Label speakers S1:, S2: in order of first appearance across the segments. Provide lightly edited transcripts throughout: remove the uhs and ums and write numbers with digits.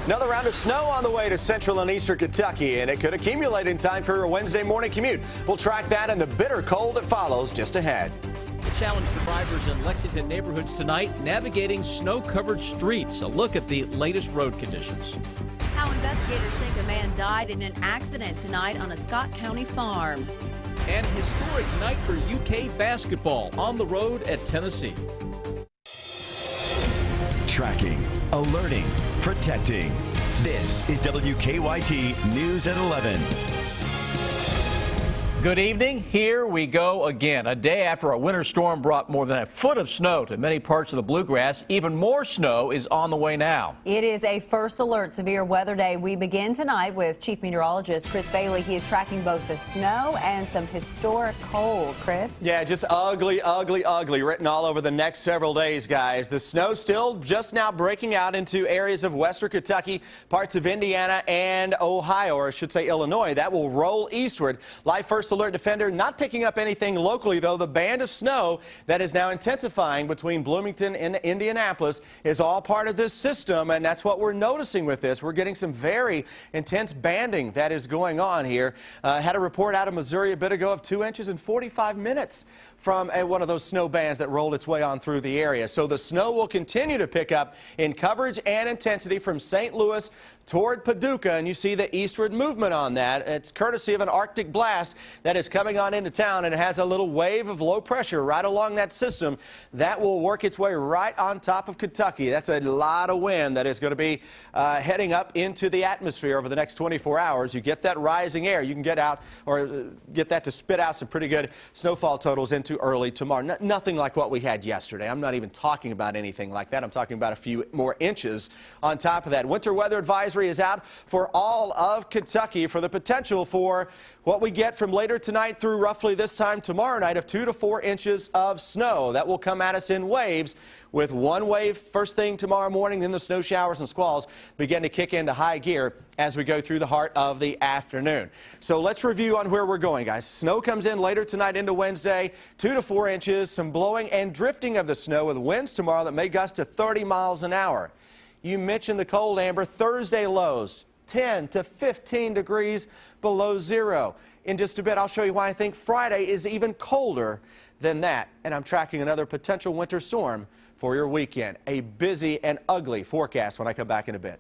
S1: Another round of snow on the way to central and eastern Kentucky, and it could accumulate in time for a Wednesday morning commute. We'll track that and the bitter cold that follows just ahead.
S2: Challenge for drivers in Lexington neighborhoods tonight, navigating snow-covered streets. A look at the latest road conditions.
S3: How investigators think a man died in an accident tonight on a Scott County farm.
S2: And historic night for UK basketball on the road at Tennessee.
S4: Tracking, alerting, protecting. This is WKYT News at 11.
S2: Good evening. Here we go again. A day after a winter storm brought more than a foot of snow to many parts of the bluegrass, even more snow is on the way now.
S3: It is a first alert severe weather day. We begin tonight with Chief Meteorologist Chris Bailey. He is tracking both the snow and some historic cold. Chris?
S1: Yeah, just ugly, ugly, ugly written all over the next several days, guys. The snow still just now breaking out into areas of western Kentucky, parts of Indiana and Ohio, or I should say Illinois. That will roll eastward. Live first alert defender not picking up anything locally, though. The band of snow that is now intensifying between Bloomington and Indianapolis is all part of this system, and that's what we're noticing with this. We're getting some very intense banding that is going on here. Had a report out of Missouri a bit ago of 2 inches in 45 minutes from one of those snow bands that rolled its way on through the area. So the snow will continue to pick up in coverage and intensity from St. Louis toward Paducah, and you see the eastward movement on that. It's courtesy of an Arctic blast that is coming on into town, and it has a little wave of low pressure right along that system that will work its way right on top of Kentucky. That's a lot of wind that is going to be heading up into the atmosphere over the next 24 hours. You get that rising air, you can get out or get that to spit out some pretty good snowfall totals into early tomorrow. Nothing like what we had yesterday. I'm not even talking about anything like that. I'm talking about a few more inches on top of that. Winter weather advisory is out for all of Kentucky for the potential for what we get from later tonight through roughly this time tomorrow night of 2 to 4 inches of snow. That will come at us in waves, with one wave first thing tomorrow morning, then the snow showers and squalls begin to kick into high gear as we go through the heart of the afternoon. So let's review on where we're going, guys. Snow comes in later tonight into Wednesday, 2 to 4 inches, some blowing and drifting of the snow with winds tomorrow that may gust to 30 miles an hour. You mentioned the cold, Amber. Thursday lows 10 to 15 degrees below zero. In just a bit, I'll show you why I think Friday is even colder than that. And I'm tracking another potential winter storm for your weekend. A busy and ugly forecast when I come back in a bit.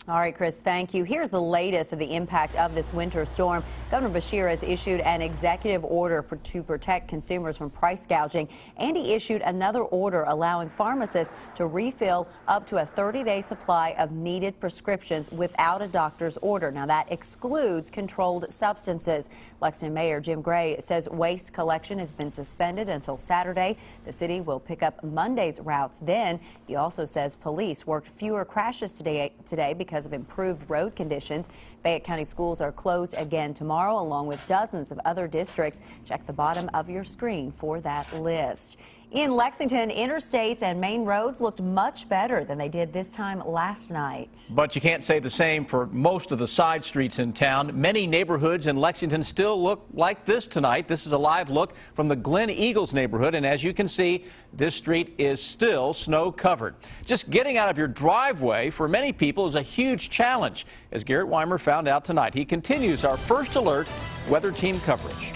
S3: All right, Chris, thank you. Here's the latest of the impact of this winter storm. Governor Beshear has issued an executive order to protect consumers from price gouging, and he issued another order allowing pharmacists to refill up to a 30-day supply of needed prescriptions without a doctor's order. Now, that excludes controlled substances. Lexington Mayor Jim Gray says waste collection has been suspended until Saturday. The city will pick up Monday's routes then. He also says police worked fewer crashes today because of improved road conditions. Fayette County schools are closed again tomorrow, along with dozens of other districts. Check the bottom of your screen for that list. In Lexington, interstates and main roads looked much better than they did this time last night.
S2: But you can't say the same for most of the side streets in town. Many neighborhoods in Lexington still look like this tonight. This is a live look from the Glen Eagles neighborhood, and as you can see, this street is still snow covered. Just getting out of your driveway for many people is a huge challenge, as Garrett Weimer found out tonight. He continues our first alert weather team coverage.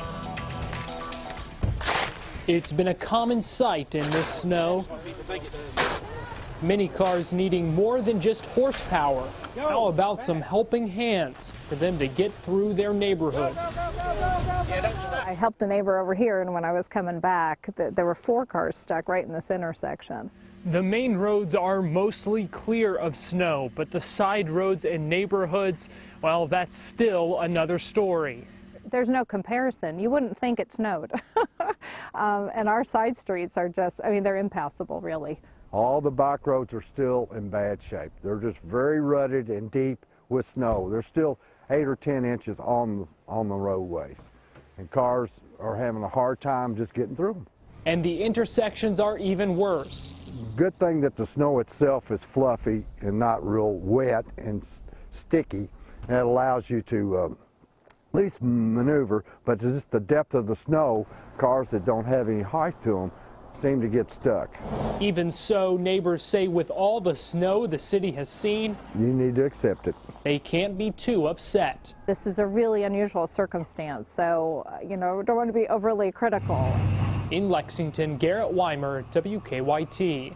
S5: It's been a common sight in this snow. Many cars needing more than just horsepower. How about some helping hands for them to get through their neighborhoods?
S6: I helped a neighbor over here, and when I was coming back, there were 4 cars stuck right in this intersection.
S5: The main roads are mostly clear of snow, but the side roads and neighborhoods, well, that's still another story.
S6: There's no comparison. You wouldn't think it snowed. And our side streets are just, I mean, they're impassable, really.
S7: All the back roads are still in bad shape. They're just very rutted and deep with snow. There's still 8 or 10 inches on the roadways. And cars are having a hard time just getting through them.
S5: And the intersections are even worse.
S7: Good thing that the snow itself is fluffy and not real wet and sticky. That allows you to at least maneuver, but just the depth of the snow, cars that don't have any height to them seem to get stuck.
S5: Even so, neighbors say with all the snow the city has seen,
S7: You need to accept it.
S5: they can't be too upset.
S6: This is a really unusual circumstance, so, don't want to be overly critical.
S5: In Lexington, Garrett Weimer, WKYT.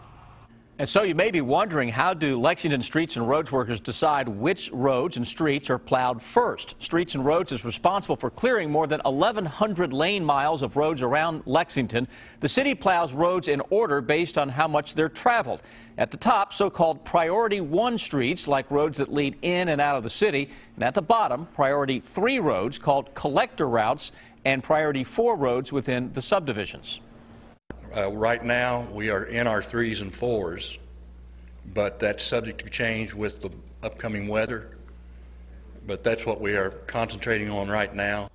S2: And so you may be wondering, how do Lexington streets and roads workers decide which roads and streets are plowed first? Streets and Roads is responsible for clearing more than 1,100 lane miles of roads around Lexington. The city plows roads in order based on how much they're traveled. At the top, so-called Priority 1 streets, like roads that lead in and out of the city. And at the bottom, Priority 3 roads, called collector routes, and Priority 4 roads within the subdivisions.
S8: Right now, we are in our 3s and 4s, but that's subject to change with the upcoming weather. But that's what we are concentrating on right now.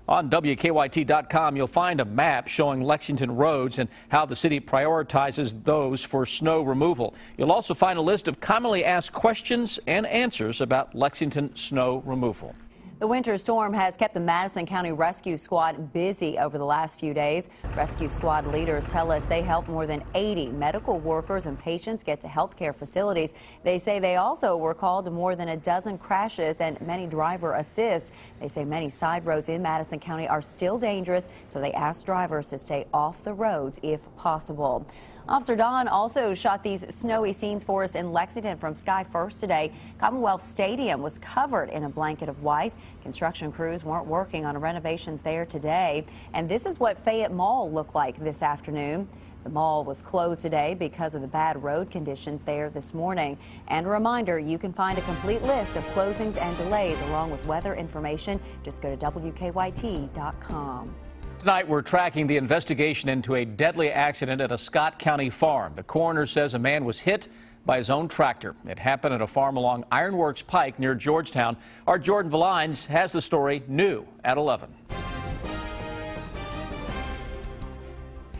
S2: On WKYT.com, you'll find a map showing Lexington roads and how the city prioritizes those for snow removal. You'll also find a list of commonly asked questions and answers about Lexington snow removal.
S3: The winter storm has kept the Madison County Rescue Squad busy over the last few days. Rescue Squad leaders tell us they helped more than 80 medical workers and patients get to healthcare facilities. They say they also were called to more than a dozen crashes and many driver assists. They say many side roads in Madison County are still dangerous, so they ask drivers to stay off the roads if possible. Officer Don also shot these snowy scenes for us in Lexington from Sky First today. Commonwealth Stadium was covered in a blanket of white. Construction crews weren't working on renovations there today. And this is what Fayette Mall looked like this afternoon. The mall was closed today because of the bad road conditions there this morning. And a reminder, you can find a complete list of closings and delays along with weather information. Just go to WKYT.com.
S2: Tonight, we're tracking the investigation into a deadly accident at a Scott County farm. The coroner says a man was hit by his own tractor. It happened at a farm along Ironworks Pike near Georgetown. Our Jordan Valines has the story new at 11.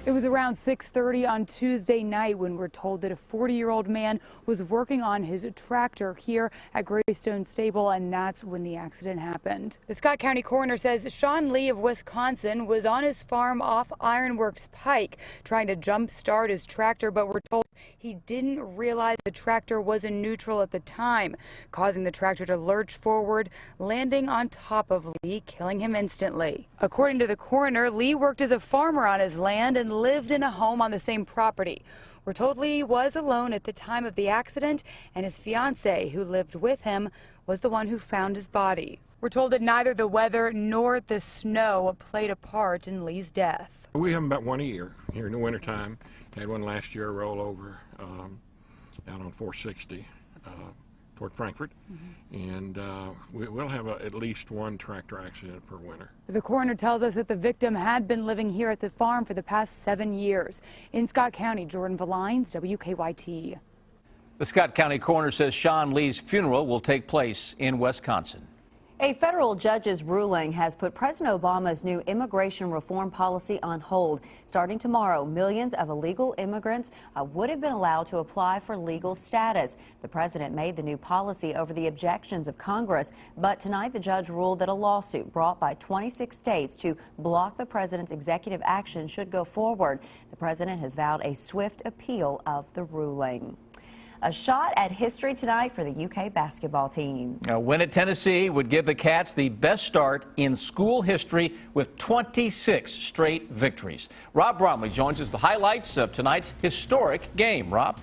S9: It was around 6:30 on Tuesday night when we're told that a 40-year-old man was working on his tractor here at Greystone Stable, and that's when the accident happened. The Scott County coroner says Sean Lee of Wisconsin was on his farm off Ironworks Pike trying to jump start his tractor, but we're told he didn't realize the tractor was in neutral at the time, causing the tractor to lurch forward, landing on top of Lee, killing him instantly. According to the coroner, Lee worked as a farmer on his land and lived in a home on the same property. We're told Lee was alone at the time of the accident, and his fiancée, who lived with him, was the one who found his body. We're told that neither the weather nor the snow played a part in Lee's death.
S10: We have them about one a year here in the wintertime. Had one last year, a rollover down on 460 toward Frankfort. And we'll have at least one tractor accident per winter.
S9: The coroner tells us that the victim had been living here at the farm for the past 7 years. In Scott County, Jordan Valines, WKYT.
S2: The Scott County coroner says Sean Lee's funeral will take place in Wisconsin.
S3: A federal judge's ruling has put President Obama's new immigration reform policy on hold. Starting tomorrow, millions of illegal immigrants would have been allowed to apply for legal status. The president made the new policy over the objections of Congress, but tonight the judge ruled that a lawsuit brought by 26 states to block the president's executive action should go forward. The president has vowed a swift appeal of the ruling. A shot at history tonight for the UK basketball team.
S2: A win at Tennessee would give the Cats the best start in school history with 26 straight victories. Rob Bromley joins us with the highlights of tonight's historic game. Rob?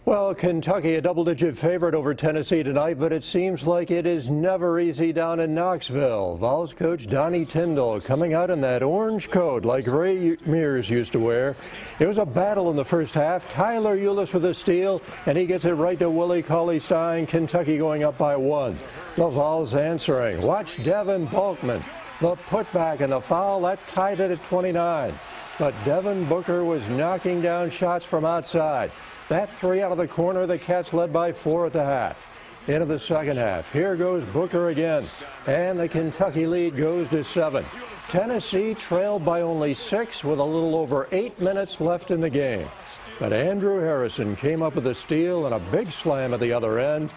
S11: Well, Kentucky a double-digit favorite over Tennessee tonight, but it seems like it is never easy down in Knoxville. Vols coach Donnie Tyndall coming out in that orange coat like Ray Mears used to wear. It was a battle in the first half. Tyler Eulis with a steal, and he gets it right to Willie Cauley-Stein. Kentucky going up by 1. The Vols answering. Watch Devin Balkman. The putback and the foul, that tied it at 29. But Devin Booker was knocking down shots from outside. That three out of the corner, the Cats led by 4 at the half. Into the second half, here goes Booker again, and the Kentucky lead goes to 7. Tennessee trailed by only 6 with a little over 8 minutes left in the game. But Andrew Harrison came up with a steal and a big slam at the other end,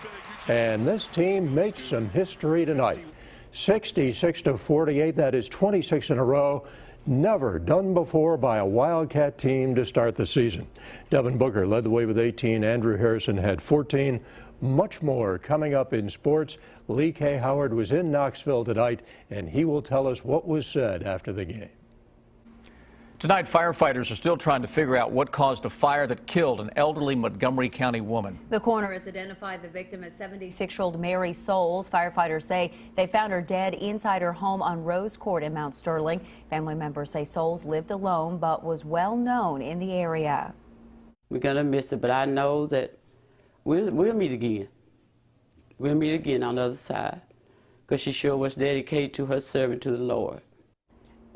S11: and this team makes some history tonight. 66-48, that is 26 in a row. never done before by a Wildcat team to start the season. Devin Booker led the way with 18. Andrew Harrison had 14. Much more coming up in sports. Lee K. Howard was in Knoxville tonight, and he will tell us what was said after the game.
S2: Tonight, firefighters are still trying to figure out what caused a fire that killed an elderly Montgomery County woman.
S3: The coroner has identified the victim as 76-year-old Mary Souls. Firefighters say they found her dead inside her home on Rose Court in Mount Sterling. Family members say Souls lived alone but was well known in the area.
S12: We're going to miss it, but I know that we'll meet again. We'll meet again on the other side, because she sure was dedicated to her serving to the Lord.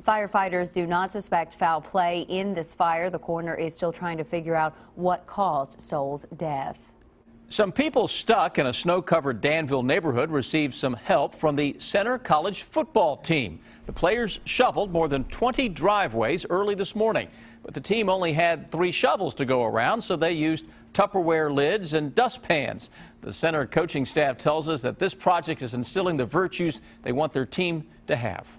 S3: Firefighters do not suspect foul play in this fire. The coroner is still trying to figure out what caused Souls' death.
S2: Some people stuck in a snow-covered Danville neighborhood received some help from the Center College football team. The players shoveled more than 20 driveways early this morning, but the team only had 3 shovels to go around, so they used Tupperware lids and dustpans. The center coaching staff tells us that this project is instilling the virtues they want their team to have.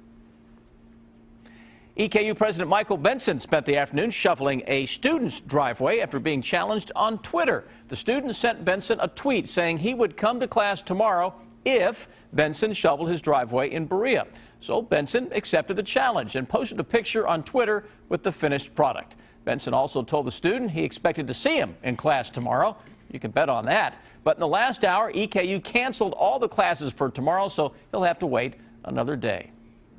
S2: EKU President Michael Benson spent the afternoon shoveling a student's driveway after being challenged on Twitter. The student sent Benson a tweet saying he would come to class tomorrow if Benson shoveled his driveway in Berea. So Benson accepted the challenge and posted a picture on Twitter with the finished product. Benson also told the student he expected to see him in class tomorrow. You can bet on that. But in the last hour, EKU canceled all the classes for tomorrow, so he'll have to wait another day.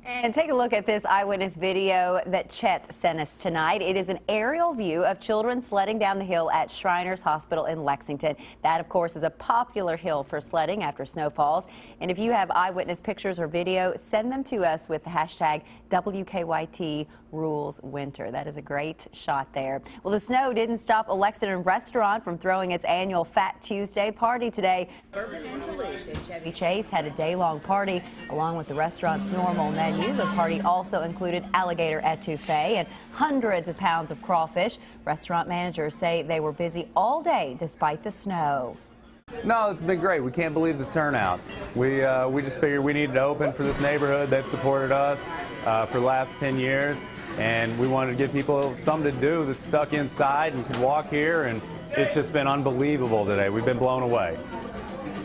S3: And take a look at this eyewitness video that Chet sent us tonight. It is an aerial view of children sledding down the hill at Shriners Hospital in Lexington. That, of course, is a popular hill for sledding after snow falls. And if you have eyewitness pictures or video, send them to us with the hashtag WKYT Rules Winter. That is a great shot there. Well, the snow didn't stop a Lexington restaurant from throwing its annual Fat Tuesday party today. Bourbon and Toulouse in Chevy Chase had a day-long party along with the restaurant's normal menu. The party also included alligator etouffee and hundreds of pounds of crawfish. Restaurant managers say they were busy all day despite the snow.
S13: No, it's been great. We can't believe the turnout. We just figured we needed to open for this neighborhood. They've supported us for the last 10 years, and we wanted to give people something to do that's stuck inside and can walk here, and it's just been unbelievable today. We've been blown away.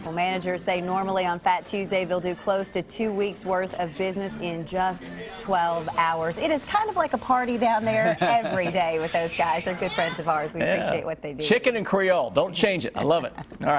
S3: Well, managers say normally on Fat Tuesday they'll do close to 2 weeks worth of business in just 12 hours. It is kind of like a party down there every day with those guys. They're good friends of ours. We appreciate what they do.
S2: Chicken and Creole. Don't change it. I love it. All right.